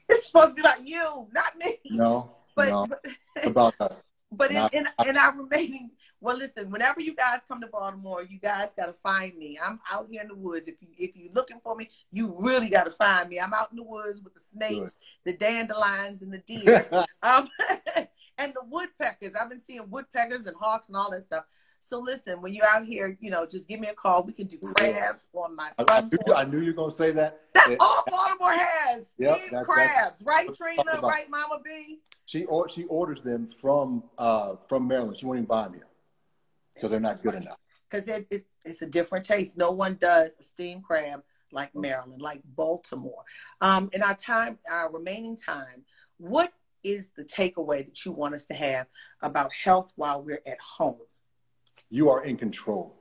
It's supposed to be about you, not me. No, it's about us. But in our remaining, well, listen, whenever you guys come to Baltimore, you guys got to find me. I'm out here in the woods. If you're looking for me, you really got to find me. I'm out in the woods with the snakes, the dandelions, and the deer, and the woodpeckers. I've been seeing woodpeckers and hawks and all that stuff. So listen, when you're out here, just give me a call. We can do crabs on my son. I knew you were going to say that. That's all Baltimore has. Crabs. Right, Trina? Right, Mama B? She orders them from Maryland. She won't even buy them here because they're not good enough. Because it's a different taste. No one does a steamed crab like Maryland, like Baltimore. In our remaining time, what is the takeaway that you want us to have about health while we're at home? You are in control.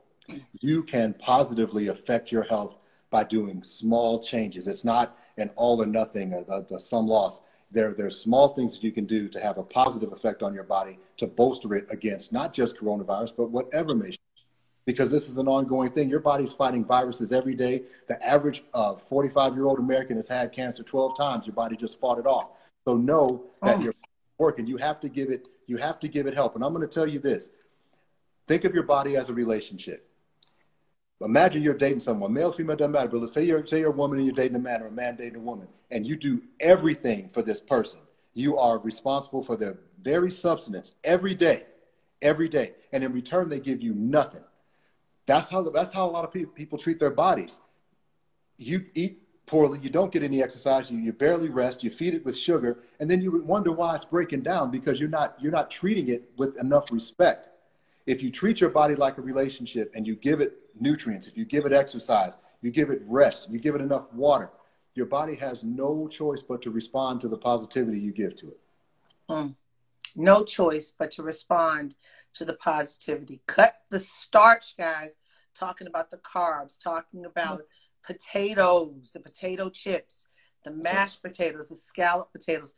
You can positively affect your health by doing small changes. It's not an all or nothing, a some loss. There's small things that you can do to have a positive effect on your body to bolster it against not just coronavirus, but whatever may, because this is an ongoing thing. Your body's fighting viruses every day. The average 45-year-old American has had cancer 12 times. Your body just fought it off. So know that you're working. You have to give it help. And I'm going to tell you this. Think of your body as a relationship. Imagine you're dating someone, male, female, doesn't matter, but let's say you're a woman and you're dating a man, or a man dating a woman, and you do everything for this person. You are responsible for their very substance every day, and in return they give you nothing. That's how a lot of people treat their bodies. You eat poorly, you don't get any exercise, you barely rest, you feed it with sugar, and then you wonder why it's breaking down, because you're not treating it with enough respect. If you treat your body like a relationship and you give it nutrients, if you give it exercise, you give it rest, you give it enough water, your body has no choice but to respond to the positivity you give to it. No choice but to respond to the positivity. Cut the starch, guys. Talking about the carbs, talking about potatoes, the potato chips, the mashed potatoes, the scalloped potatoes.